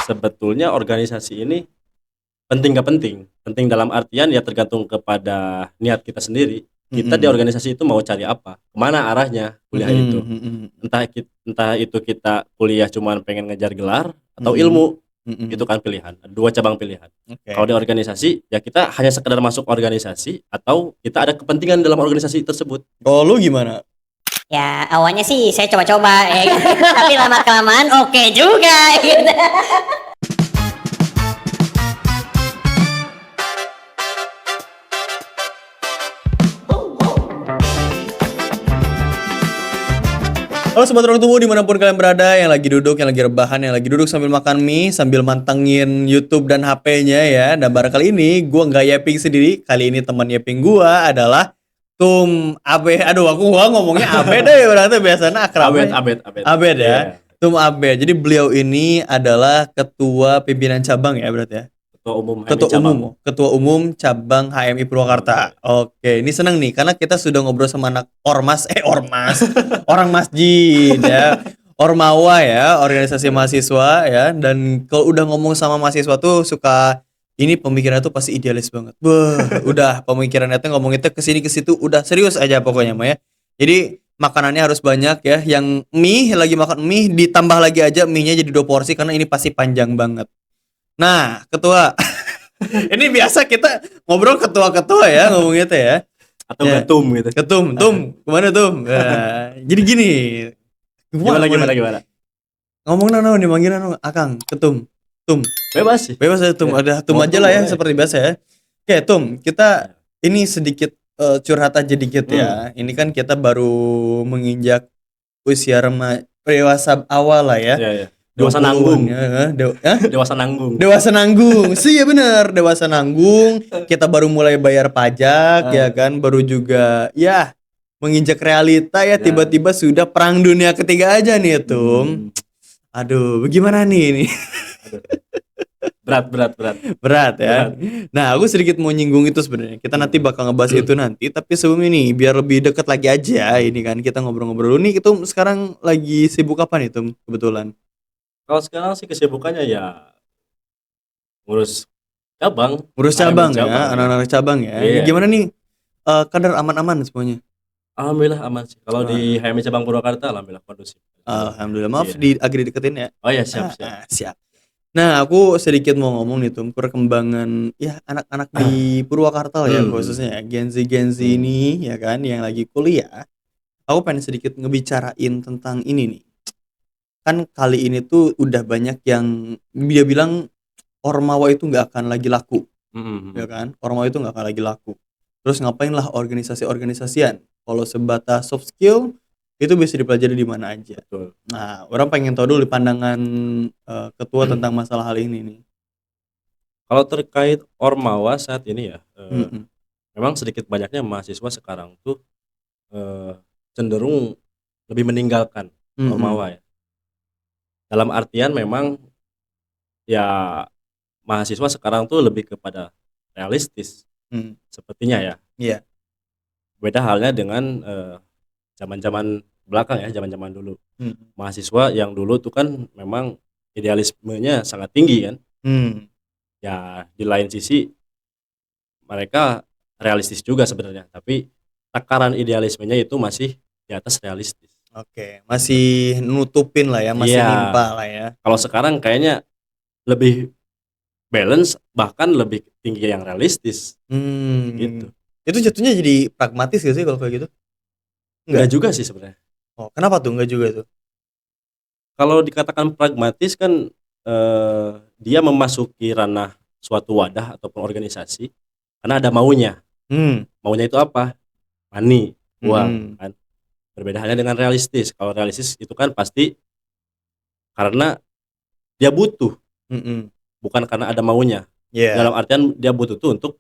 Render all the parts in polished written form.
sebetulnya organisasi ini penting gak penting? Penting dalam artian ya tergantung kepada niat kita sendiri. Kita di Mhm. organisasi itu mau cari apa? Kemana arahnya kuliah itu? Mhm mhm Entah itu kita kuliah cuman pengen ngejar gelar atau mhm ilmu, itu mhm. kan pilihan. Dua cabang pilihan. Kalau Oke. di organisasi ya kita hanya sekedar masuk organisasi atau kita ada kepentingan dalam organisasi tersebut. Kalau lu gimana? Ya awalnya sih saya coba-coba ya kan. Tapi lama kelamaan oke juga gitu. Halo Sobat Ruang Tunggu dimanapun kalian berada, yang lagi duduk, yang lagi rebahan, yang lagi duduk sambil makan mie, sambil mantengin YouTube dan HP-nya ya. Dan kali ini gue nggak yaping sendiri, kali ini teman yaping gue adalah Tum Abe. Aduh gua ngomongnya Abe deh, berarti biasanya Abed, akrabnya abed, abed. Abed ya. Iya. Tum Abe. Jadi beliau ini adalah ketua pimpinan cabang ya berarti ya. Ketua umum HMI cabang. Ketua umum cabang HMI Purwakarta. Oke, ini seneng nih karena kita sudah ngobrol sama anak ormas, orang masjid ya, ormawa ya, organisasi mahasiswa ya. Dan kalau udah ngomong sama mahasiswa tuh suka ini pemikirannya tuh pasti idealis banget. Wah, udah pemikirannya tuh ngomong itu kesini ke situ udah serius aja pokoknya mah ya. Jadi makanannya harus banyak ya. Yang mie lagi makan mie ditambah lagi aja mie-nya jadi 2 porsi karena ini pasti panjang banget. Nah, ketua. Ini biasa kita ngobrol ketua-ketua ya ngomongnya teh ya. Atau Ya. ketum gitu. Ketum, kemana Tum? Nah, jadi gini. Gimana? Ngomong nih manggilnya Akang, Ketum. Tum. Bebas sih. Bebas ya Tum, Ya. ada Tum aja lah ya seperti biasa ya. Oke, Tum, kita ini sedikit curhat aja dikit ya. Ini kan kita baru menginjak usia dewasa awal lah ya. Iya. Dewasa nanggung. Dewasa nanggung. Dewasa nanggung. Sih ya benar, dewasa nanggung. Kita baru mulai bayar pajak ya kan, baru juga ya menginjak realita ya tiba-tiba sudah perang dunia ketiga aja nih Tum. Aduh, bagaimana nih ini? Berat ya. Nah, aku sedikit mau nyinggung itu sebenarnya. Kita nanti bakal ngebahas itu nanti, tapi sebelum ini biar lebih dekat lagi aja ini kan kita ngobrol-ngobrol. Nih itu sekarang lagi sibuk apa nih Tum kebetulan? Kalau sekarang sih kesibukannya ya ngurus cabang Ya, anak-anak cabang ya. Iya. Gimana nih? Kadar aman-aman semuanya. Alhamdulillah aman sih. Kalau di HMI cabang Purwakarta alhamdulillah kondusif. Alhamdulillah. Maaf Iya. agak deketin ya. Oh ya, siap. Nah, aku sedikit mau ngomong nih Tum, perkembangan ya anak-anak di Purwakarta ya khususnya ya, Gen Z ini ya kan yang lagi kuliah. Aku pengen sedikit ngebicarain tentang ini nih. Kan kali ini tuh udah banyak yang dia bilang ormawa itu nggak akan lagi laku. Ya kan? Ormawa itu nggak akan lagi laku. Terus ngapain lah organisasi-organisasian? Kalau sebatas soft skill itu bisa dipelajari di mana aja. Betul. Nah, orang pengen tahu dulu pandangan ketua tentang masalah hal ini nih. Kalau terkait ormawa saat ini ya, memang sedikit banyaknya mahasiswa sekarang tuh cenderung lebih meninggalkan ormawa ya. Dalam artian memang ya mahasiswa sekarang tuh lebih kepada realistis sepertinya ya. Iya. Beda halnya dengan zaman-zaman belakang ya, zaman-zaman dulu. Mahasiswa yang dulu tuh kan memang idealismenya sangat tinggi kan. Ya di lain sisi mereka realistis juga sebenarnya, tapi takaran idealismenya itu masih di atas realistis. Oke, masih nutupin lah ya, masih nimpa lah ya. Kalau sekarang kayaknya lebih balance, bahkan lebih tinggi yang realistis. Gitu. Itu jatuhnya jadi pragmatis gak sih kalau kayak gitu? Enggak juga sih sebenarnya. Oh, kenapa tuh enggak juga tuh? Kalau dikatakan pragmatis kan dia memasuki ranah suatu wadah ataupun organisasi karena ada maunya. Maunya itu apa? Money, uang kan. Berbeda halnya dengan realistis. Kalau realistis itu kan pasti karena dia butuh, bukan karena ada maunya. Dalam artian dia butuh tuh untuk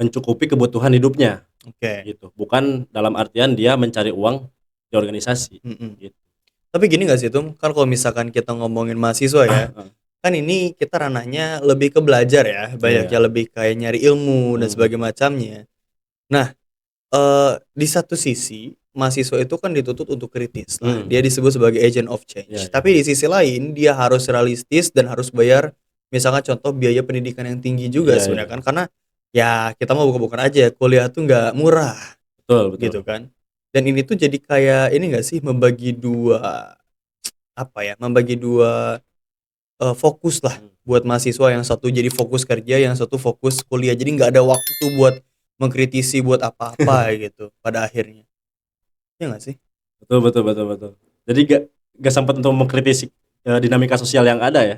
mencukupi kebutuhan hidupnya. Gitu. Bukan dalam artian dia mencari uang di organisasi. Gitu. Tapi gini gak sih Tum? Kan kalau misalkan kita ngomongin mahasiswa ya, kan ini kita ranahnya lebih ke belajar ya, banyaknya lebih kayak nyari ilmu dan sebagainya macamnya. Nah, di satu sisi mahasiswa itu kan dituntut untuk kritis lah. Hmm. Dia disebut sebagai agent of change. Iya, iya. Tapi di sisi lain dia harus realistis dan harus bayar misalkan contoh biaya pendidikan yang tinggi juga Iya, sebenarnya iya. kan, karena ya kita mau buka-bukaan aja, kuliah tuh nggak murah Betul, betul. gitu kan. Dan ini tuh jadi kayak ini nggak sih, membagi dua apa ya, membagi dua fokus lah buat mahasiswa, yang satu jadi fokus kerja, yang satu fokus kuliah. Jadi nggak ada waktu buat mengkritisi buat apa-apa gitu pada akhirnya. Ya nggak sih? Betul, betul, betul, betul. Jadi gak sempat untuk mengkritisi dinamika sosial yang ada ya.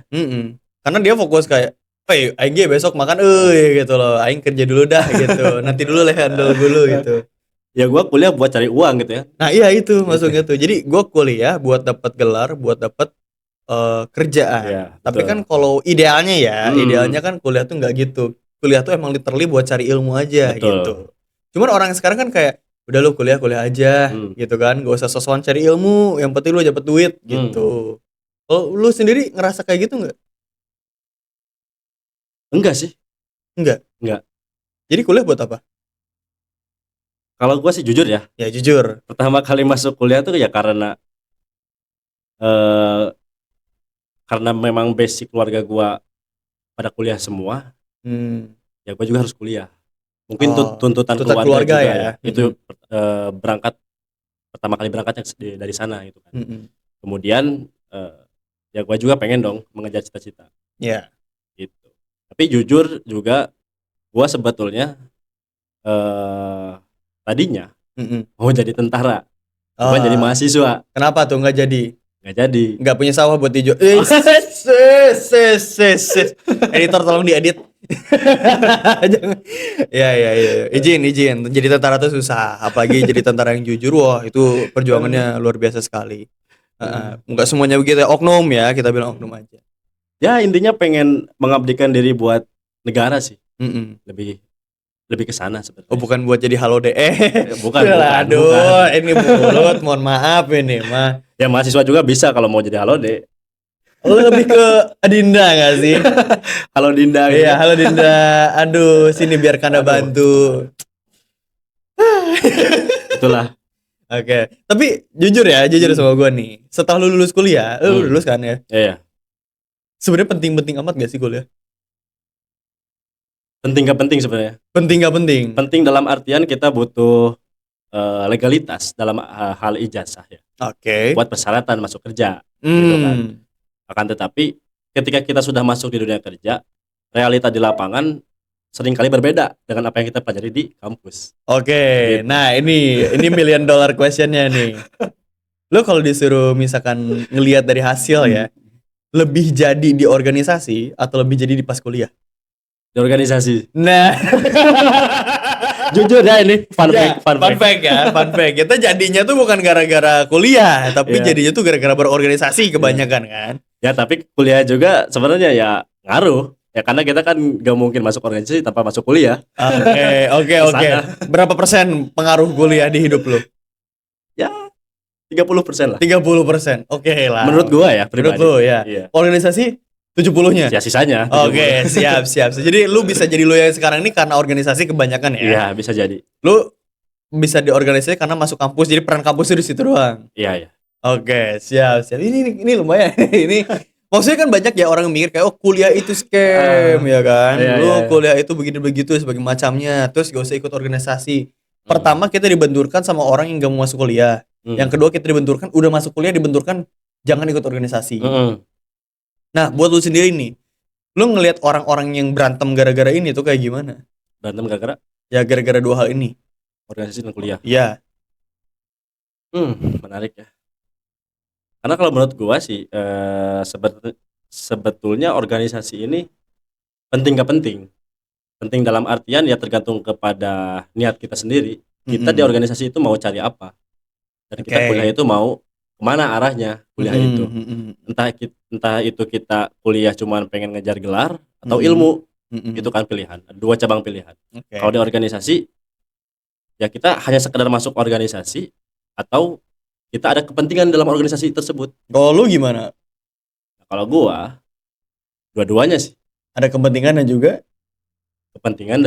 Karena dia fokus kayak, aing ge besok makan gitu loh. Aing kerja dulu dah gitu. Nanti dulu lah handle dulu gitu. Ya gua kuliah buat cari uang gitu ya. Nah, iya itu maksudnya tuh. Jadi gua kuliah buat dapat gelar, buat dapat kerjaan. Iya, Tapi betul. kan kalau idealnya ya, Hmm. idealnya kan kuliah tuh nggak gitu. Kuliah tuh emang literally buat cari ilmu aja Betul. gitu. Cuman orang sekarang kan kayak udah lu kuliah aja gitu kan, gak usah sosokan cari ilmu, yang penting lu dapat duit gitu. Kalau lu sendiri ngerasa kayak gitu nggak? Enggak sih. Enggak. Jadi kuliah buat apa? Kalau gua sih jujur ya, Ya jujur. pertama kali masuk kuliah tuh ya karena memang basic keluarga gua pada kuliah semua, ya gua juga harus kuliah. Mungkin tuntutan keluarga juga ya. Itu berangkat pertama kali berangkatnya dari sana gitu kan. Kemudian ya gua juga pengen dong mengejar cita-cita. Ya. Gitu. Tapi jujur juga gua sebetulnya tadinya mau jadi tentara, bukan jadi mahasiswa. Kenapa tuh nggak jadi? Nggak jadi. Nggak punya sawah buat dijual. Editor tolong diedit. Jangan. Ya. Izin. Jadi tentara tuh susah. Apalagi jadi tentara yang jujur. Wah, itu perjuangannya luar biasa sekali. Nggak semuanya begitu. Oknum ya, kita bilang oknum aja. Ya intinya pengen mengabdikan diri buat negara sih. Lebih ke sana sebenarnya. Oh, bukan buat jadi halo deh. Bukan. Aduh, ini mulut. Mohon maaf ini mah. Ya mahasiswa juga bisa kalau mau jadi halode. Lebih ke Adinda gak sih? Halo Dinda. Iya, halo Dinda. Aduh, sini biar Kanda bantu. Itulah. Oke. Tapi jujur sama gua nih. Setelah lu lulus kuliah, lu lulus kan ya? Iya. Sebenarnya penting-penting amat gak sih kuliah? Penting gak penting sebenarnya? Penting gak penting? Penting dalam artian kita butuh legalitas dalam hal ijazah ya. Oke. Buat persyaratan masuk kerja. Gitu kan. Akan tetapi ketika kita sudah masuk di dunia kerja, realita di lapangan seringkali berbeda dengan apa yang kita pelajari di kampus. Oke. Gitu. Nah ini $1 million questionnya nih. Lo kalau disuruh misalkan ngelihat dari hasil ya, lebih jadi di organisasi atau lebih jadi di pas kuliah? Di organisasi. Nah, jujur ya ini fun fact. Kita jadinya tuh bukan gara-gara kuliah, tapi jadinya tuh gara-gara berorganisasi kebanyakan kan. Ya tapi kuliah juga sebenarnya ya ngaruh. Ya karena kita kan gak mungkin masuk organisasi tanpa masuk kuliah. Oke. Berapa persen pengaruh kuliah di hidup lo? Ya 30% lah. 30%. Oke lah. Menurut gua ya pribadi. Menurut lo ya. Iya. Organisasi 70-nya? Ya sisanya. Oke, siap. Jadi lu bisa jadi lu yang sekarang ini karena organisasi kebanyakan ya? Iya, bisa jadi. Lu bisa di organisasi karena masuk kampus, jadi peran kampus di situ doang? Iya. Oke, siap. Ini lumayan. Ini maksudnya kan banyak ya orang yang mikir kayak, oh kuliah itu scam ya kan? Lu kuliah itu begini-begitu sebagai macamnya, terus gak usah ikut organisasi. Pertama kita dibenturkan sama orang yang gak mau masuk kuliah. Yang kedua kita dibenturkan, udah masuk kuliah dibenturkan jangan ikut organisasi. Nah, buat lu sendiri nih, lu ngelihat orang-orang yang berantem gara-gara ini tuh kayak gimana? Berantem gara-gara? Ya gara-gara dua hal ini. Organisasi dan kuliah. Iya. Menarik ya. Karena kalau menurut gua sih sebetulnya organisasi ini penting gak penting. Penting dalam artian ya tergantung kepada niat kita sendiri. Kita di organisasi itu mau cari apa? Dan kita kuliah itu mau kemana arahnya kuliah itu. Entah itu kita kuliah cuman pengen ngejar gelar atau ilmu. Itu kan pilihan. Dua cabang pilihan. Kalau di organisasi ya kita hanya sekedar masuk organisasi atau kita ada kepentingan dalam organisasi tersebut. Kalau lu gimana? Kalau gua dua-duanya sih. Ada kepentingan dan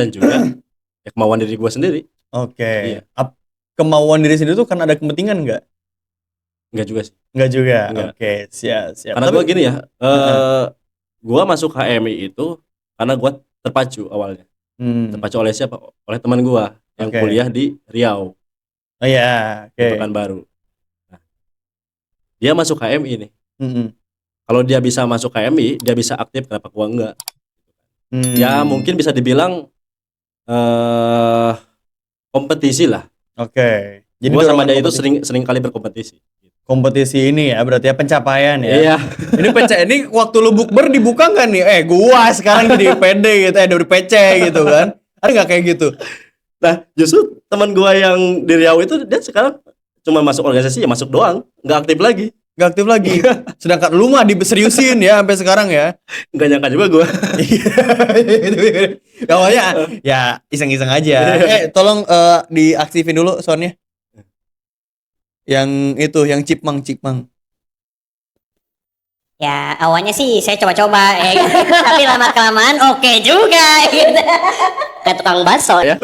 juga ya kemauan diri gua sendiri. Oke. Iya. kemauan diri sendiri tuh kan ada kepentingan nggak? Enggak juga sih. Nggak juga. Enggak. Oke, siap. Karena gue gini ya, gue masuk HMI itu karena gue terpacu awalnya. Terpacu oleh siapa? Oleh teman gue yang Oke. kuliah di Riau, Oh ya, di oke. Pekanbaru. Nah, dia masuk HMI nih. Mm-mm. Kalau dia bisa masuk HMI, dia bisa aktif, kenapa gua enggak? Ya mungkin bisa dibilang kompetisi lah. Oke. Jadi Gua sama dorongan dia itu kompetisi. sering kali berkompetisi. Kompetisi ini ya, berarti ya pencapaian ya. Iya. Ini waktu lu bukber dibuka nggak nih? Gua sekarang jadi PD gitu, dari PC gitu kan? Ada nggak kayak gitu? Nah, justru teman gua yang di Riau itu dia sekarang cuma masuk organisasi ya masuk doang, nggak aktif lagi. Nggak aktif lagi. Sedangkan lu mah diseriusin ya sampai sekarang ya. Nggak nyangka juga gua. Awalnya ya iseng-iseng aja. Tolong diaktifin dulu soundnya. Yang itu, yang cipmang. Ya awalnya sih saya coba-coba tapi lama kelamaan oke juga gitu. Kayak tukang bakso ya.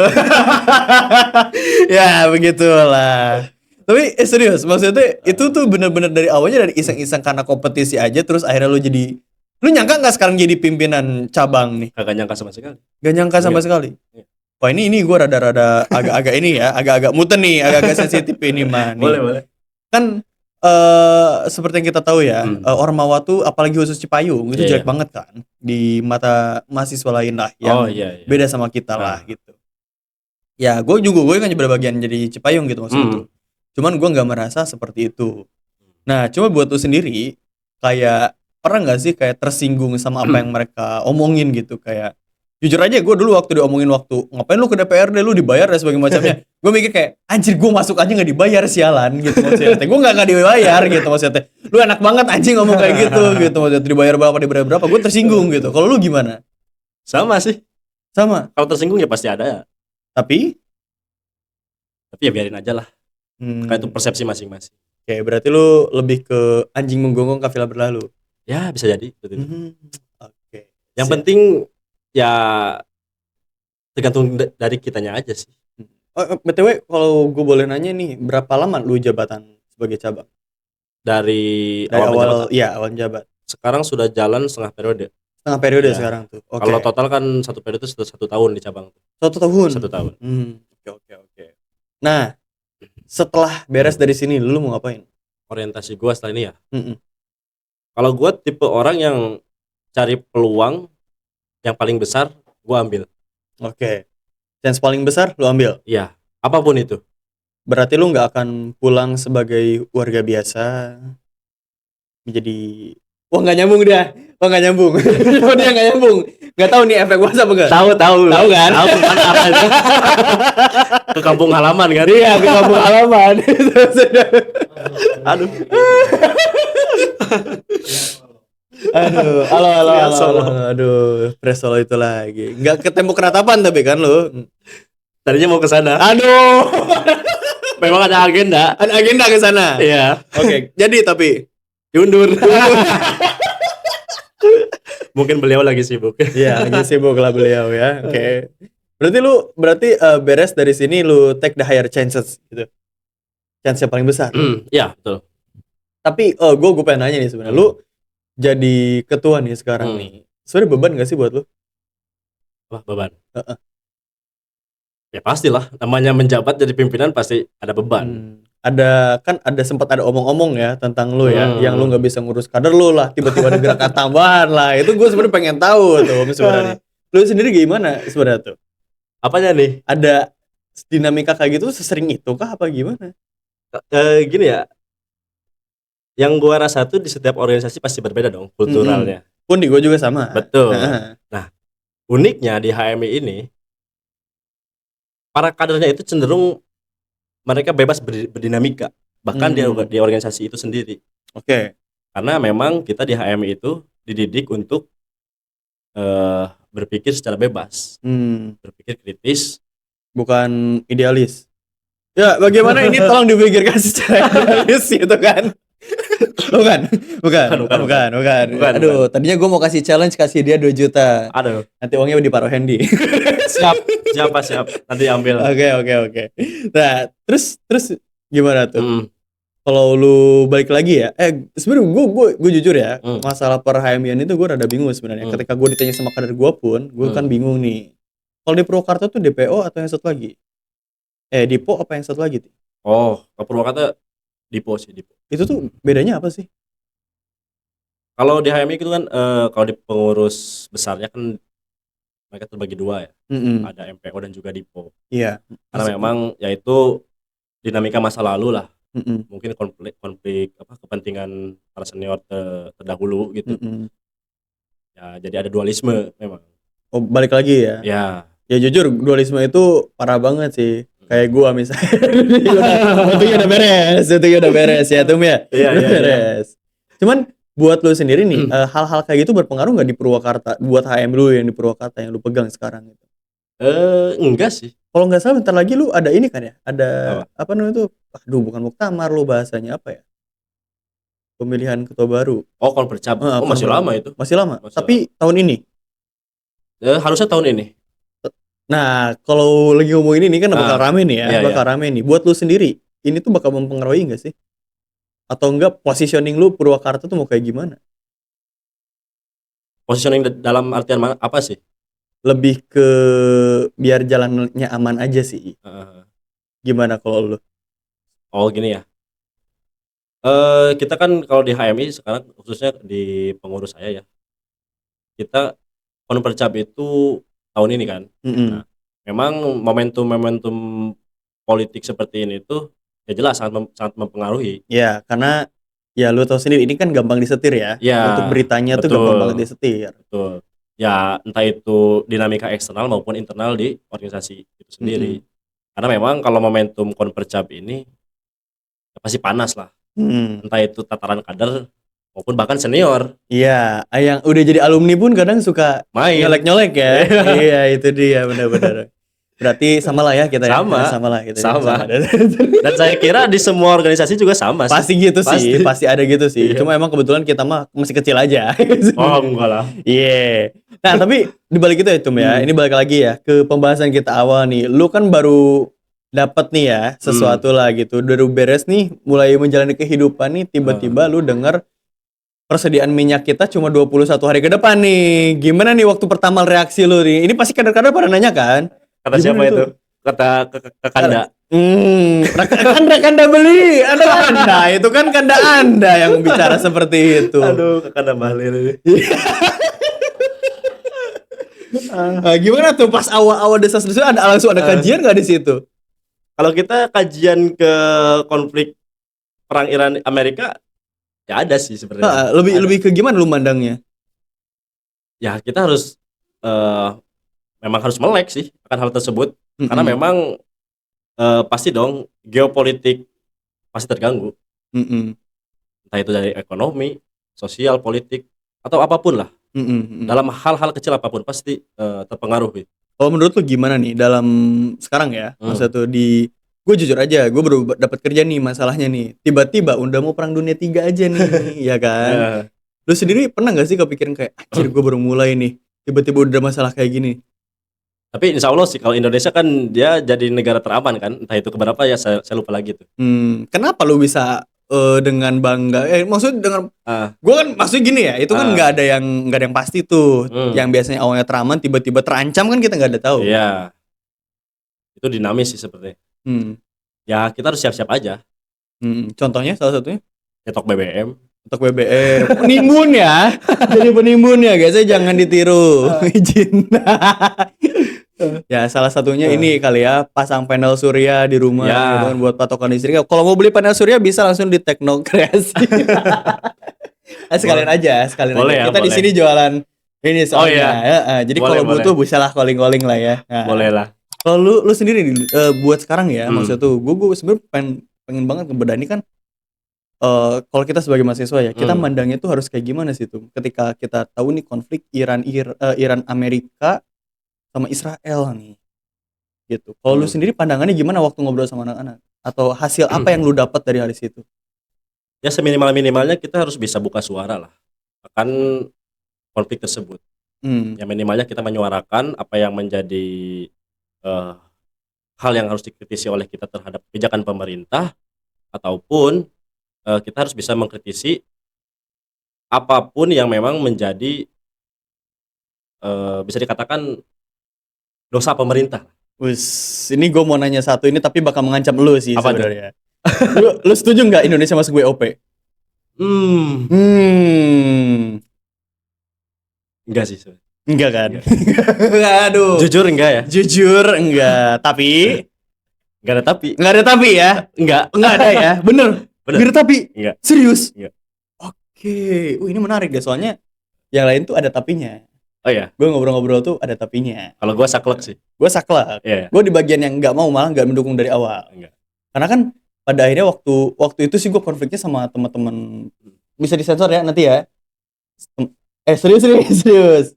Ya begitulah. Tapi serius, maksudnya itu tuh bener-bener dari awalnya dari iseng-iseng karena kompetisi aja, terus akhirnya lu nyangka nggak sekarang jadi pimpinan cabang nih? Kagak nyangka sama sekali. Gak nyangka sama Iya. sekali. Iya. Wah ini gue rada-rada agak-agak ini ya, agak-agak muten nih, agak-agak sensitif ini mah. Nih. Boleh. Kan seperti yang kita tahu ya, Ormawa tuh apalagi khusus Cipayung itu Iya, jelek banget kan di mata mahasiswa lain lah yang iya. beda sama kita lah gitu. Ya gue kan berbagian jadi Cipayung gitu maksudnya tuh. Cuman gue nggak merasa seperti itu. Nah coba buat lu sendiri kayak pernah nggak sih kayak tersinggung sama apa yang mereka omongin gitu, kayak jujur aja gue dulu waktu diomongin waktu ngapain lu ke DPRD lu dibayar dan sebagainya macamnya, gue mikir kayak anjir gue masuk aja nggak dibayar sialan gitu maksudnya, gue nggak dibayar gitu maksudnya, lu enak banget anjing ngomong kayak gitu maksudnya, dibayar berapa gue tersinggung gitu. Kalau lu gimana? Sama sih. Sama. Kalau tersinggung ya pasti ada ya. Tapi Ya biarin aja lah. Kayak itu persepsi masing-masing. Oke, berarti lu lebih ke anjing menggonggong kafilah berlalu. Ya bisa jadi. Betul. Oke. Yang Siap. penting ya tergantung dari kitanya aja sih. BTW kalau gue boleh nanya nih, berapa lama lu jabatan sebagai cabang? Dari awal awal jabat. Sekarang sudah jalan setengah periode. Setengah periode Ya. sekarang tuh. Oke. Kalau total kan satu periode itu 1 tahun di cabang. 1 tahun. 1 tahun. Oke. Nah, setelah beres dari sini lu mau ngapain? Orientasi gua setelah ini ya. Kalau gua tipe orang yang cari peluang yang paling besar gua ambil. Oke. Chance paling besar lu ambil. Iya, apapun itu. Berarti lu nggak akan pulang sebagai warga biasa menjadi nggak nyambung dia. Nggak nyambung. Dia nggak nyambung. Nggak tahu nih efek WhatsApp apa enggak? Tahu Tahu kan? Tahu kan apa itu? Ke kampung halaman kan? Iya, ke kampung halaman. Aduh. Halo. Aduh, Pres Solo itu lagi. Nggak ke tembok keratapan tapi kan lu. Tadinya mau ke sana. Aduh. Memang ada agenda. Ada agenda ke sana. Iya. Oke, jadi tapi Diundur. Mungkin beliau lagi sibuk. iya, lagi sibuk lah beliau ya. Oke. Berarti beres dari sini lu take the higher chances gitu. Chance yang paling besar. Iya, betul. Tapi gue pengen nanya nih sebenarnya, lu jadi ketua nih sekarang nih. Sebenarnya beban gak sih buat lu? Wah, beban. Ya pastilah, namanya menjabat jadi pimpinan pasti ada beban. Ada sempat ada omong-omong ya tentang lu ya, yang lu nggak bisa ngurus kader lu lah, tiba-tiba ada gerakan tambahan lah. Itu gue sebenarnya pengen tahu tuh sebenarnya. Lu sendiri gimana sebenarnya tuh? Apanya nih? Ada dinamika kayak gitu sesering itu kah apa gimana? Gini ya. Yang gua rasa tuh di setiap organisasi pasti berbeda dong kulturalnya. Pun di gue juga sama. Betul. Nah, uniknya di HMI ini para kadernya itu cenderung mereka bebas berdinamika, bahkan di organisasi itu sendiri. Oke. Karena memang kita di HMI itu dididik untuk berpikir secara bebas, berpikir kritis, bukan idealis. Ya, bagaimana ini tolong dipikirkan secara idealis gitu kan. Bukan, bukan, Bukan. Bukan, Aduh, tadinya gue mau kasih challenge, kasih dia 2 juta. Aduh, Nanti uangnya diparuh Hendy. siap. Nanti ambil. Oke. Nah, terus gimana tuh? Mm, Kalau lu balik lagi ya, sebenarnya gue jujur ya, mm, masalah per HMI itu gue rada bingung sebenarnya. mm, Ketika gue ditanya sama kader gue pun, gue kan mm. bingung nih. Kalau di Purwakarta tuh DPO atau yang satu lagi? Dipo apa yang satu lagi? Oh, ke Purwakarta Dipo sih, Dipo. Itu tuh bedanya apa sih? Kalau di HMI itu kan kalau di pengurus besarnya kan mereka terbagi dua ya. Mm-mm. Ada MPO dan juga Dipo. Iya. Karena memang yaitu dinamika masa lalu lah. Mm-mm. Mungkin konflik kepentingan para senior terdahulu gitu. Mm-mm. Ya, jadi ada dualisme memang. Oh, balik lagi ya. Ya. Ya jujur, dualisme itu parah banget sih. Kayak gua misalnya. Itu udah beres ya, Tum ya. Iya. Beres. Cuman buat lu sendiri nih, hal-hal kayak gitu berpengaruh nggak di Purwakarta? Buat HM lu yang di Purwakarta yang lu pegang sekarang gitu. Enggak sih. Kalau nggak salah bentar lagi lu ada ini kan ya? Ada Apa? namanya tuh? Aduh, bukan muktamar lu bahasanya apa ya? Pemilihan ketua baru. Oh, konpercap. Masih lama itu. Masih lama. Masih Tapi tahun ini. Harusnya tahun ini. Nah, kalau lagi ngomongin ini kan bakal rame nih ya, Iya, bakal rame nih. Buat lu sendiri, ini tuh bakal mempengaruhi nggak sih? Atau enggak positioning lu Purwakarta tuh mau kayak gimana? Positioning dalam artian mana? Apa sih? Lebih ke biar jalannya aman aja sih. Gimana kalau lu? Oh, gini ya. Kita kan kalau di HMI sekarang khususnya di pengurus saya ya. Kita konpercap itu tahun ini kan. Nah, memang momentum politik seperti ini tuh ya jelas sangat mempengaruhi. Ya, karena ya lu tahu sendiri ini kan gampang disetir ya. Ya, untuk beritanya tuh gampang banget disetir. Betul. Ya, entah itu dinamika eksternal maupun internal di organisasi itu sendiri. Karena memang kalau momentum konpercap ini ya pasti panas lah. Entah itu tataran kader maupun bahkan senior. Iya, yang udah jadi alumni pun kadang suka main nyolek-nyolek ya. Iya, itu dia benar-benar. Berarti sama lah ya kita sama lah kita. sama. Dan saya kira di semua organisasi juga sama sih. Pasti gitu sih, pasti ada gitu sih. Iya. Cuma emang kebetulan kita mah masih kecil aja. Oh, enggak lah. Iya. Nah, tapi dibalik itu ya, Tum ya. Ini balik lagi ya ke pembahasan kita awal nih. Lu kan baru dapat nih ya sesuatu lah gitu. Udah beres nih, mulai menjalani kehidupan nih, tiba-tiba lu denger persediaan minyak kita cuma 21 hari ke depan nih. Gimana nih waktu pertama reaksi lu nih? Ini pasti kadang-kadang pada nanya kan? Kata siapa itu? Kata Kanda. Kanda beli, ada Anda. Itu kan Kanda Anda yang bicara seperti itu. Aduh, Kanda Bahlil. Gimana tuh pas awal-awal desas-desus langsung ada kajian nggak di situ? Kalau kita kajian ke konflik perang Iran Amerika ya ada sih sebenarnya. Lebih ke gimana lu mandangnya? Ya kita harus memang harus melek sih akan hal tersebut karena memang pasti dong geopolitik pasti terganggu. Entah itu dari ekonomi, sosial, politik atau apapun lah. Dalam hal-hal kecil apapun pasti terpengaruh. Kalau menurut lu gimana nih dalam sekarang ya? Masa tuh gue jujur aja, gue baru dapat kerja nih, masalahnya nih tiba-tiba udah mau perang dunia 3 aja nih. Ya kan? Lu sendiri pernah gak sih kepikiran kayak anjir gue baru mulai nih, tiba-tiba udah masalah kayak gini? Tapi insya Allah sih kalau Indonesia kan dia jadi negara teraman kan, entah itu keberapa ya saya lupa lagi tuh. Kenapa lu bisa dengan bangga? Maksud dengan gue kan maksudnya gini ya, itu kan nggak ada yang pasti tuh. Yang biasanya awalnya teraman tiba-tiba terancam kan kita nggak ada tahu. Iya. Itu dinamis sih sepertinya. Ya kita harus siap-siap aja. Contohnya salah satunya? Nyetok BBM. Nyetok BBM. Penimbun ya. Jadi penimbun ya guys, jangan ditiru. Izin. Ya salah satunya ini kali ya, pasang panel surya di rumah gitu kan, buat patokan listrik. Kalau mau beli panel surya bisa langsung di Teknokreasi. Sekalian aja. Boleh, kita boleh. di sini jualan ini soalnya. Jadi kalau butuh bisa lah calling lah ya. Boleh lah. Kalau lu sendiri buat sekarang ya, maksudnya tuh gue sebenarnya pengen banget ngebedah ini kan. Kalau kita sebagai mahasiswa ya, kita mandangnya tuh harus kayak gimana sih tuh? Ketika kita tahu nih konflik Iran Amerika sama Israel nih, gitu. Kalau lu sendiri pandangannya gimana waktu ngobrol sama anak-anak? Atau hasil apa yang lu dapat dari hal situ? Ya seminimal-minimalnya kita harus bisa buka suara lah akan konflik tersebut. Ya minimalnya kita menyuarakan apa yang menjadi eh, hal yang harus dikritisi oleh kita terhadap kebijakan pemerintah, ataupun kita harus bisa mengkritisi apapun yang memang menjadi bisa dikatakan dosa pemerintah. Wis, ini gue mau nanya satu ini tapi bakal mengancam lu sih Apa tuh? sebenarnya. Lu setuju nggak Indonesia masuk WOP? Enggak sih sebenarnya. Enggak kan? Enggak. Aduh. Jujur enggak ya? Jujur enggak, tapi Enggak ada tapi. enggak ada tapi ya. Enggak. Enggak ada ya. Bener. Bener. Enggak ada tapi. Enggak. Serius? Enggak. Oke. Ini menarik deh soalnya yang lain tuh ada tapinya. Oh ya, Gue ngobrol-ngobrol tuh ada tapinya. kalau gua saklek sih. Gue saklek. Iya. Gue di bagian yang nggak mau, malah nggak mendukung dari awal. Enggak. Karena kan pada akhirnya waktu itu sih gue konfliknya sama teman-teman, bisa disensor ya nanti ya. Serius.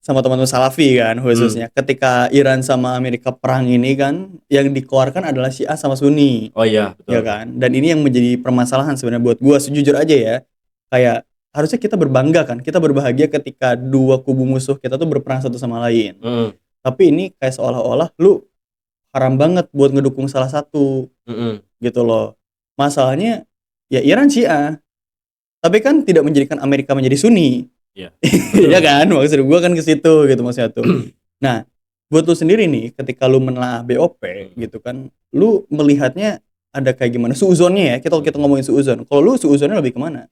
Sama teman-teman Salafi kan khususnya. Ketika Iran sama Amerika perang ini kan, yang dikeluarkan adalah Syiah sama Sunni. Oh iya, betul. Ya kan? Dan ini yang menjadi permasalahan sebenarnya buat gue, sejujur aja ya. Kayak harusnya kita berbangga kan, kita berbahagia ketika dua kubu musuh kita tuh berperang satu sama lain. Tapi ini kayak seolah-olah lu haram banget buat ngedukung salah satu. Gitu loh. Masalahnya ya Iran Syiah, tapi kan tidak menjadikan Amerika menjadi Sunni. Iya. Ya kan, maksud gue kan ke situ gitu maksudnya tuh. Nah, buat lu sendiri nih, ketika lu menelaah BOP gitu kan, lu melihatnya ada kayak gimana suuzonnya ya? Kita ngomongin suuzon. Kalau lu suuzonnya lebih kemana?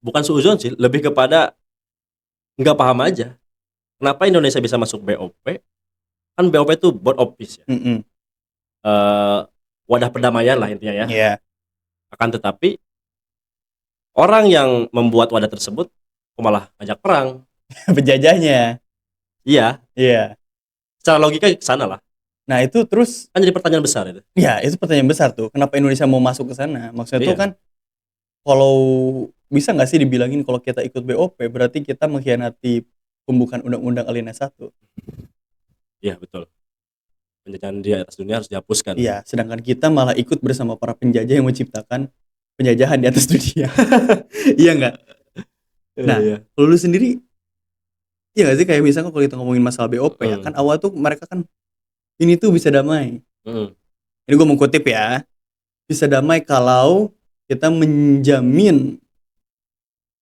Bukan suuzon sih, lebih kepada nggak paham aja. Kenapa Indonesia bisa masuk BOP? Kan BOP itu Board of Peace ya. Wadah perdamaian lah intinya ya. Iya. Akan tetapi orang yang membuat wadah tersebut malah ngajak perang. Penjajahnya. Iya. Secara logika ke sana lah. Nah, itu terus Kan jadi pertanyaan besar itu. ya, itu pertanyaan besar tuh. Kenapa Indonesia mau masuk ke sana? Maksudnya tuh Iya. kan kalau bisa nggak sih dibilangin kalau kita ikut BOP berarti kita mengkhianati pembukaan undang-undang Alineas 1. Iya, betul. Penjajahan di atas dunia harus dihapuskan. Iya, sedangkan kita malah ikut bersama para penjajah yang menciptakan penjajahan di atas dunia. Iya nggak? Nah, Iya. kalau lu sendiri, iya nggak sih kayak misalnya kalau kita ngomongin masalah BOP ya kan awal tuh mereka kan ini tuh bisa damai. Ini gue mengkutip ya, bisa damai kalau kita menjamin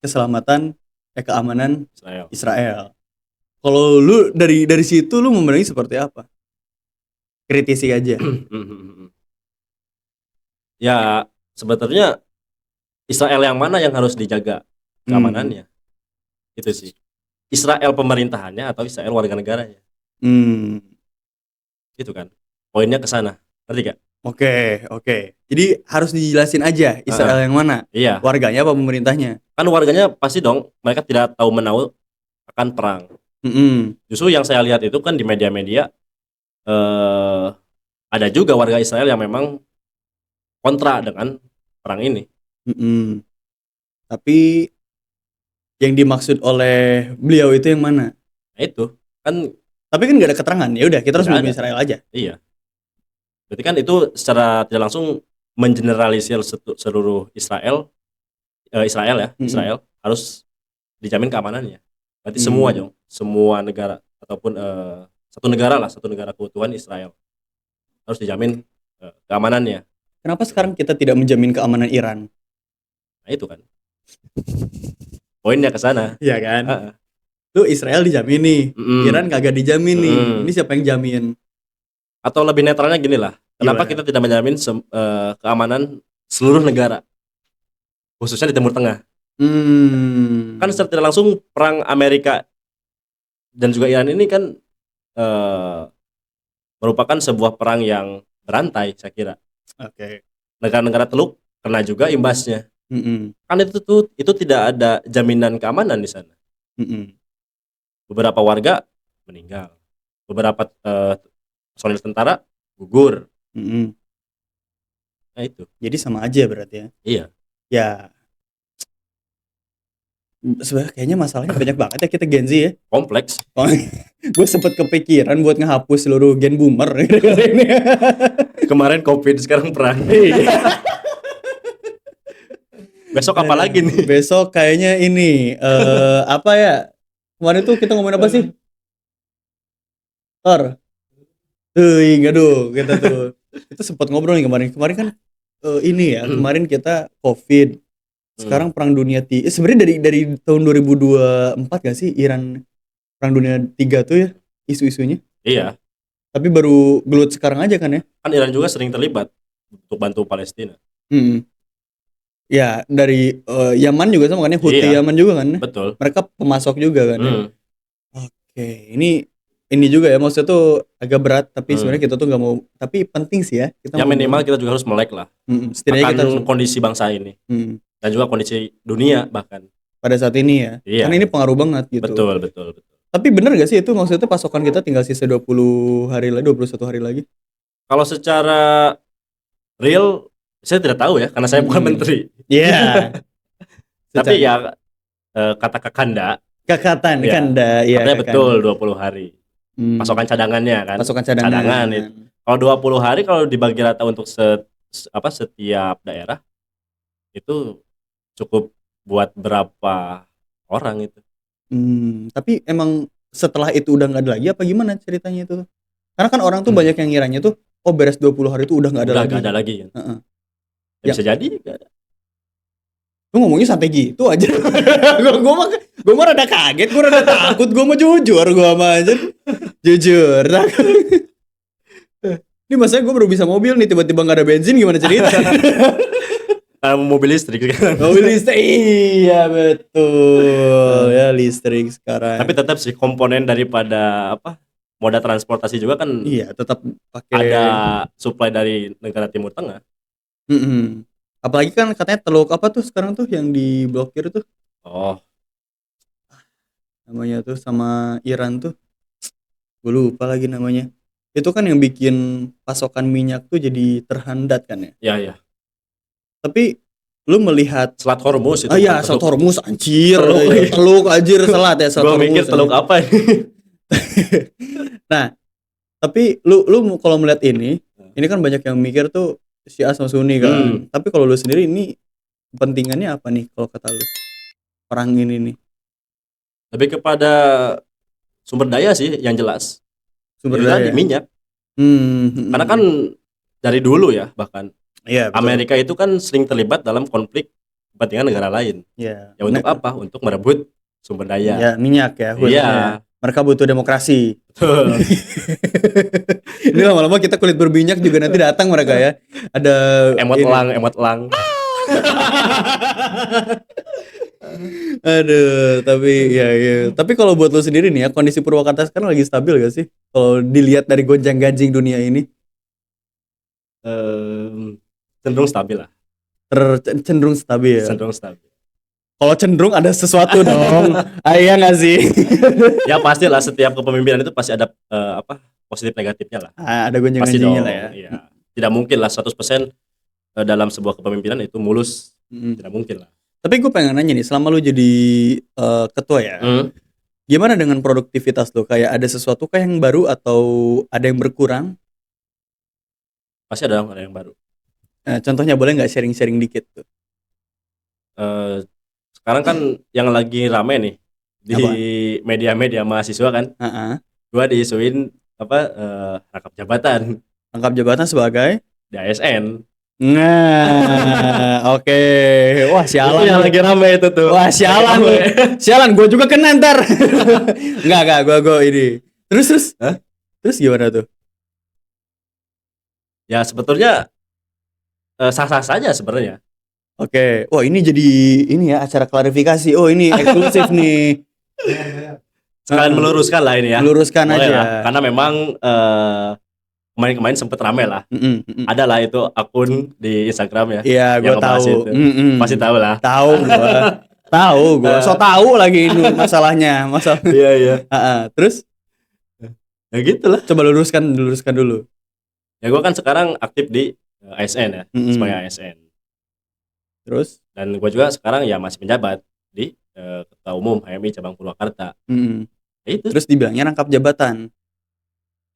keselamatan, keamanan Israel. Kalau lu dari situ lu memenangi seperti apa? Kritisi aja. Ya sebetulnya Israel yang mana yang harus dijaga keamanannya? Itu sih. Israel pemerintahannya atau Israel warga negaranya? Gitu kan. Poinnya ke sana. Ngerti gak? Oke. Jadi harus dijelasin aja Israel yang mana? Iya. Warganya apa pemerintahnya? Kan warganya pasti dong, mereka tidak tahu menahu akan perang. Justru yang saya lihat itu kan di media-media ada juga warga Israel yang memang kontra dengan perang ini. Tapi yang dimaksud oleh beliau itu yang mana? Nah, itu kan. Tapi kan nggak ada keterangan. Ya udah, kita harus Tidak mendukung ada. Israel aja. Iya. Berarti kan itu secara tidak langsung mengeneralisir seluruh Israel ya, Israel harus dijamin keamanannya. Berarti semua dong, semua negara ataupun satu negara keutuhan Israel harus dijamin keamanannya. Kenapa sekarang kita tidak menjamin keamanan Iran? Nah itu kan. Poinnya ke sana. Iya kan? Lu Israel dijamin nih, Iran kagak dijamin nih. Ini siapa yang jamin? Atau lebih netralnya gini lah. Kenapa kita tidak menjamin keamanan seluruh negara, khususnya di Timur Tengah? Kan secara tidak langsung perang Amerika dan juga Iran ini kan merupakan sebuah perang yang berantai, saya kira. Oke. Negara-negara Teluk kena juga imbasnya. Kan itu tidak ada jaminan keamanan di sana. Beberapa warga meninggal, beberapa personil tentara gugur. Nah itu. Jadi sama aja berarti ya. Iya. Ya. Sebenarnya kayaknya masalahnya banyak banget ya kita Gen Z ya. Kompleks. Gue sempet kepikiran buat ngehapus seluruh gen boomer gara-gara ini. Kemarin COVID, sekarang perang. Besok apa lagi nih? Besok kayaknya ini apa ya? Kemarin tuh kita ngomongin apa sih? Thor. Enggak dong, kita tuh. Kita sempat ngobrol nih kemarin. Kemarin kan ini ya, kemarin kita COVID. Sekarang perang dunia sebenarnya dari tahun 2024 gak sih Iran perang dunia 3 tuh ya isu-isunya? Iya, Tapi baru gelut sekarang aja kan ya? kan Iran juga sering terlibat untuk bantu Palestina. Hmm. Ya dari Yaman juga sama kan ya, Houthi Iya. Yaman juga kan ya? Betul. Mereka pemasok juga kan ya? Hmm. Oke, ini juga ya maksudnya tuh agak berat tapi sebenarnya kita tuh nggak mau, tapi penting sih ya kita Ya mau minimal kita juga harus melek lah setidaknya akan kita harus kondisi bangsa ini dan juga kondisi dunia bahkan. pada saat ini ya. Iya. Karena ini pengaruh banget gitu. Betul. Tapi bener gak sih itu maksudnya pasokan kita tinggal sisa 20 hari lagi, 21 hari lagi? Kalau secara real saya tidak tahu ya karena saya bukan menteri. Iya. Tapi ya kata Kakanda, Kakatan Iya. Kanda ya. katanya betul 20 hari. Pasokan cadangannya kan. Pasokan cadangan. itu. Kalau 20 hari kalau dibagi rata untuk setiap daerah itu cukup buat berapa orang itu. Tapi emang setelah itu udah nggak ada lagi apa gimana ceritanya itu? Karena kan orang tuh banyak yang ngiranya tuh oh beres 20 hari itu udah nggak ada Udah lagi. nggak ada lagi kan. Ya, bisa jadi nggak ada. Lu ngomongnya santai gitu aja. Gue mah rada kaget, gue rada takut, gue mah jujur, gue mah aja jujur. Ini maksudnya gue baru bisa mobil nih, tiba-tiba nggak ada bensin, gimana cerita? Mobil listrik kan. Mobil listrik, iya betul ya listrik sekarang. Tapi tetap sih komponen daripada moda transportasi juga kan. Iya tetap pakai. Ada supply dari negara Timur Tengah. Apalagi kan katanya Teluk apa tuh sekarang tuh yang diblokir tuh? Oh, namanya tuh sama Iran tuh, gue lupa lagi namanya. Itu kan yang bikin pasokan minyak tuh jadi terhambat kan ya? ya. Tapi lu melihat Selat Hormuz itu. ah iya, Selat Hormuz anjir. Teluk anjir selat ya Selat Gua Hormuz. mikir teluk apa ini? Nah, tapi lu kalau melihat ini kan banyak yang mikir tuh Syiah sama Sunni kan. Tapi kalau lu sendiri ini kepentingannya apa nih kalau kata lu? Perang ini nih. Lebih kepada sumber daya sih yang jelas. Sumber Itu daya tadi minyak. Karena kan dari dulu ya bahkan iya, betul. Amerika itu kan sering terlibat dalam konflik kepentingan negara lain. Iya. Ya untuk apa? Untuk merebut sumber daya. Ya, minyak ya. Iya. Mereka butuh demokrasi. Betul. Ini lama-lama kita kulit berminyak juga nanti datang mereka ya. Ada emot elang. Aduh, tapi ya. Tapi kalau buat lo sendiri nih ya, kondisi Purwakarta sekarang lagi stabil gak sih? Kalau dilihat dari gonjang-ganjing dunia ini? Cenderung stabil lah. Cenderung stabil ya. Cenderung stabil. Kalau cenderung ada sesuatu dong. Iya nggak sih? Ya pastilah setiap kepemimpinan itu pasti ada positif negatifnya lah. Ada gonjang-ganjingnya lah ya. Iya. Tidak mungkin lah 100% dalam sebuah kepemimpinan itu mulus. Tidak mungkin lah. Tapi gue pengen nanya nih, selama lu jadi ketua ya, gimana dengan produktivitas lu? Kayak ada sesuatu kayak yang baru atau ada yang berkurang? Pasti ada yang baru. Contohnya boleh nggak sharing-sharing dikit tuh? Sekarang kan yang lagi rame nih di media-media mahasiswa kan, gua diisuin rangkap jabatan. Rangkap jabatan sebagai di ASN. Nah, oke. Wah, sialan. Itu yang lagi rame itu tuh. Wah, sialan. Sialan, gue juga kena ntar. Enggak, gue ini. Terus? Hah? Terus gimana tuh? Ya sebetulnya sah-sah saja sebenarnya. Oke. Wah, ini jadi ini ya acara klarifikasi. Oh, ini eksklusif nih. Sekalian meluruskan lah ini ya. Meluruskan aja. Lah. Karena memang kemarin sempet rame lah. Ada lah itu akun di Instagram ya. Iya, gue tahu. Pasti tahu lah. Tahu gue. Tahu gue. So tahu lagi ini masalahnya. Iya. Terus? Ya gitulah. Coba luruskan dulu. Ya gue kan sekarang aktif di ASN ya, sebagai ASN. Terus? Dan gue juga sekarang ya masih menjabat di Ketua Umum HMI Cabang Purwakarta. Itu. Terus dibilangnya rangkap jabatan.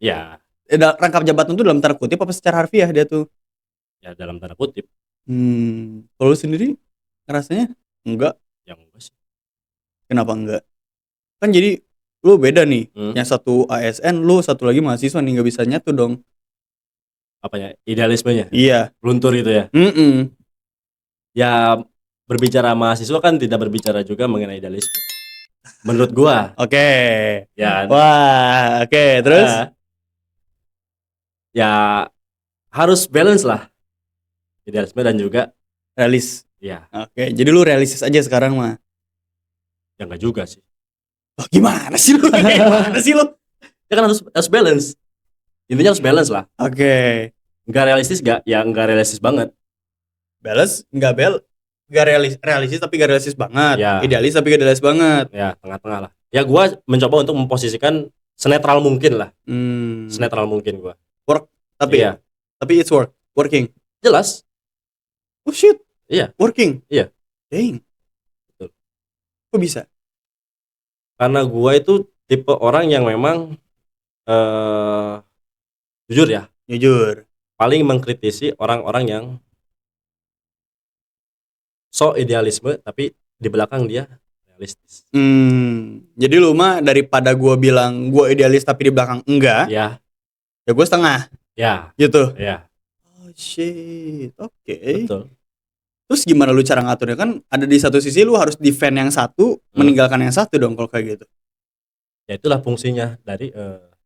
Ya. Rangkap jabatan itu dalam tanda kutip apa secara harfiah dia tuh? Ya dalam tanda kutip. Kalau lu sendiri? Ngerasanya enggak. Yang enggak sih. Kenapa enggak? Kan jadi lu beda nih. Hmm. Yang satu ASN, lu satu lagi mahasiswa nih, nggak bisa nyatu dong. Apanya? Idealismenya. Iya. Luntur itu ya. Ya berbicara mahasiswa kan tidak berbicara juga mengenai idealisme. Menurut gua. Oke. Ya. Wah, oke. Terus? Ya harus balance lah. Idealisme dan juga Realis. ya. Oke, jadi lu realistis aja sekarang mah. Ya enggak juga sih. Oh, gimana sih lu? Gimana sih lu? Ya kan harus balance. Intinya harus balance lah. Oke. Enggak realistis enggak? Ya enggak realistis banget. Balance enggak realistis tapi enggak realistis banget. Ya. Idealis tapi enggak idealis banget. Ya tengah-tengah lah. Ya gua mencoba untuk memposisikan senetral mungkin lah. Senetral mungkin gua. Tapi Iya. Tapi it's working. Jelas. Oh shit. Iya. Working. Iya. Dang. Betul. Kok bisa? Karena gua itu tipe orang yang memang jujur ya, paling mengkritisi orang-orang yang so idealisme tapi di belakang dia realistis. Jadi lu mah daripada gua bilang gua idealis tapi di belakang enggak, Ya gua setengah gitu. ya Oh shit. Oke. betul. Terus gimana lu cara ngaturnya? Kan ada di satu sisi lu harus defend yang satu, meninggalkan yang satu dong kalau kayak gitu. Ya itulah fungsinya dari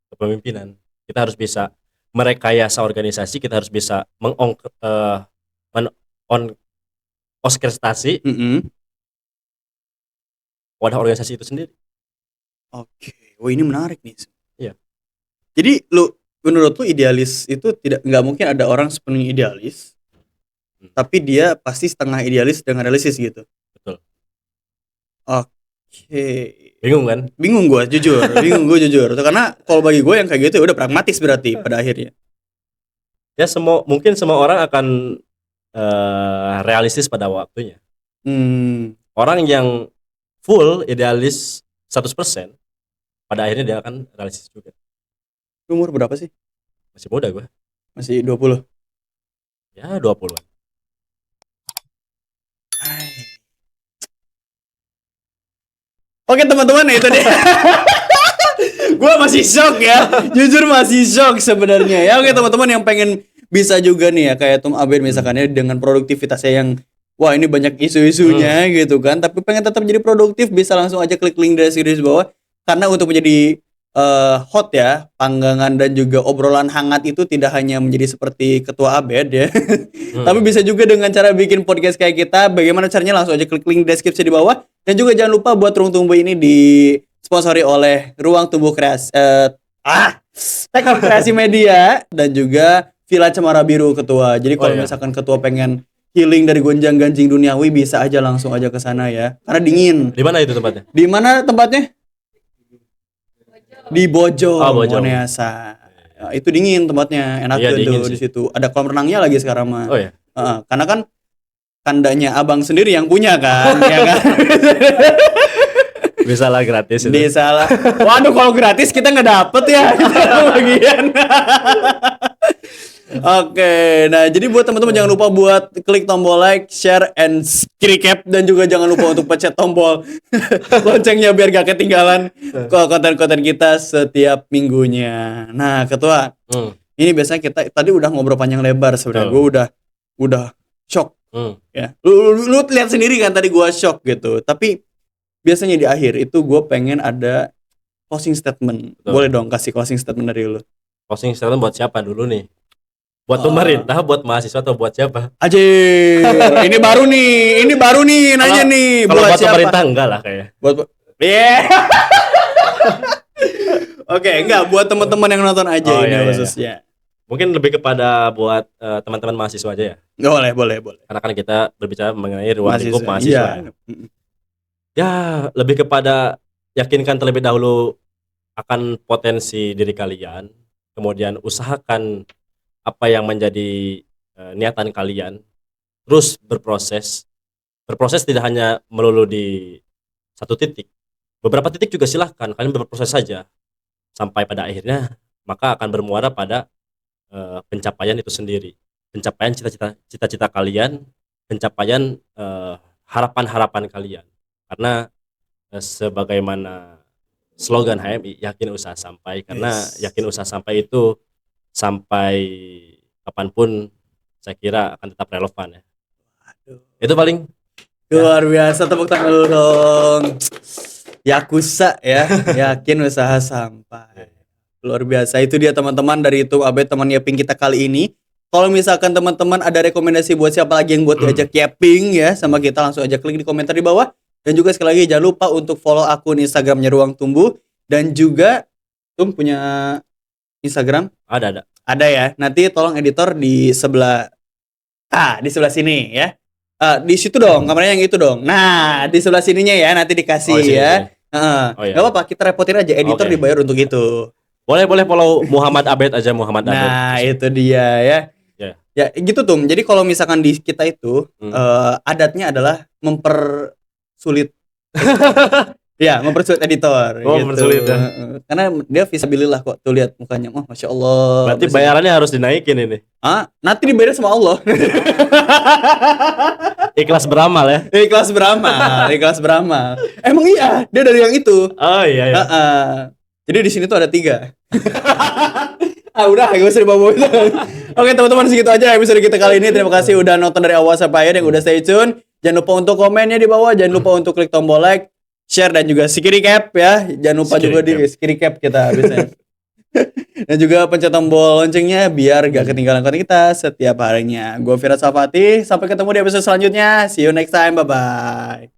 kepemimpinan. Kita harus bisa merekayasa organisasi, kita harus bisa orkestrasi wadah organisasi itu sendiri. Oke. Oh ini menarik nih. Iya. Jadi menurut lu idealis itu nggak mungkin ada orang sepenuhnya idealis, tapi dia pasti setengah idealis dengan realistis gitu. Betul. Oke. Bingung kan? Bingung gue jujur. Karena kalau bagi gue yang kayak gitu ya udah pragmatis berarti pada akhirnya. Ya mungkin semua orang akan realistis pada waktunya. Orang yang full idealis 100% pada akhirnya dia akan realistis juga. Umur berapa sih? Masih muda gue. Masih 20. Ya 20-an. Oke teman-teman, itu deh. Gue masih shock ya. Jujur masih shock sebenarnya ya. Oke teman-teman yang pengen bisa juga nih ya kayak Tom Abed misalkan ya dengan produktivitasnya yang wah ini banyak isu-isunya gitu kan, tapi pengen tetap jadi produktif bisa langsung aja klik link dari series bawah karena untuk menjadi hot ya, panggangan dan juga obrolan hangat itu tidak hanya menjadi seperti ketua Abed ya. Tapi bisa juga dengan cara bikin podcast kayak kita. Bagaimana caranya? Langsung aja klik link deskripsi di bawah. Dan juga jangan lupa buat Ruang Tumbuh ini disponsori oleh Ruang Tumbuh Teknik Kreasi Media dan juga Villa Cemara Biru ketua. Jadi kalau misalkan ketua pengen healing dari gonjang-ganjing duniawi bisa aja langsung aja ke sana ya. Karena dingin. Di mana itu tempatnya? Di mana tempatnya? Di Bojong, Moneasa. Nah, itu dingin tempatnya, enak tuh di situ. Ada kolam renangnya lagi sekarang mah. Oh ya. Karena kan kandanya abang sendiri yang punya kan, ya kan. Bisa lah gratis itu. Bisa lah. Waduh kalau gratis kita nggak dapet ya bagian. Oke, nah jadi buat teman-teman jangan lupa buat klik tombol like, share, and recap dan juga jangan lupa untuk pencet tombol loncengnya biar gak ketinggalan konten-konten kita setiap minggunya. Nah, ketua, ini biasanya kita tadi udah ngobrol panjang lebar sebenarnya. Gue udah shock, ya. Lu lihat sendiri kan tadi gue shock gitu. Tapi biasanya di akhir itu gue pengen ada closing statement. Boleh dong kasih closing statement dari lu. Closing statement buat siapa dulu nih? Buat pemerintah, buat mahasiswa atau buat siapa? Ini baru nih nanya nih buat siapa? Pemerintah enggak lah kayak. Oke, enggak buat teman-teman yang nonton aja khususnya. Mungkin lebih kepada buat teman-teman mahasiswa aja ya. Boleh. Karena kan kita berbicara mengenai ruang lingkup mahasiswa. Ya, lebih kepada yakinkan terlebih dahulu akan potensi diri kalian, kemudian usahakan apa yang menjadi niatan kalian, terus berproses tidak hanya melulu di satu titik, beberapa titik juga silahkan kalian berproses saja sampai pada akhirnya maka akan bermuara pada pencapaian itu sendiri, pencapaian cita-cita kalian, pencapaian harapan-harapan kalian. Karena sebagaimana slogan HMI, yakin usaha sampai, karena yakin usaha sampai itu sampai kapanpun saya kira akan tetap relevan ya. Itu paling Luar biasa, tepuk tangan dulu dong. Yakuza ya, yakin usaha sampai. Luar biasa, itu dia teman-teman dari itu Abed teman Yaping kita kali ini. Kalau misalkan teman-teman ada rekomendasi buat siapa lagi yang buat diajak Yaping ya sama kita, langsung aja klik di komentar di bawah. Dan juga sekali lagi jangan lupa untuk follow akun Instagramnya Ruang Tumbuh. Dan juga Tum punya Instagram? ada. Ada ya. Nanti tolong editor di sebelah di sebelah sini ya. Di situ dong, kameranya yang itu dong. Nah, di sebelah sininya ya, nanti dikasih ya. Iya. Gak apa-apa, kita repotin aja, editor Oke. dibayar untuk itu. Boleh follow Muhammad Abed aja, Muhammad Abed. Nah, itu dia ya. Ya. Ya, gitu Tum. Jadi kalau misalkan di kita itu adatnya adalah mempersulit. Ya, mempersulit editor. Oh, mempersulit ya. Karena dia visabilillah kok. Tuh lihat mukanya. Oh, Masya Allah. Berarti bayarannya harus dinaikin ini. Nanti dibayar sama Allah. Ikhlas beramal ya. Ikhlas beramal. Emang iya, dia dari yang itu. Oh iya. Jadi di sini tuh ada 3. Udah, gak usah dibawa itu. Oke teman-teman, segitu aja episode kita kali ini. Terima kasih udah nonton dari awal sampai akhir, yang udah stay tune. Jangan lupa untuk komennya di bawah, jangan lupa untuk klik tombol like, share, dan juga security cap ya. Jangan lupa juga di security cap kita biasanya. Dan juga pencet tombol loncengnya biar gak ketinggalan konten kita setiap harinya. Gue Firas Safati, sampai ketemu di episode selanjutnya. See you next time, bye-bye.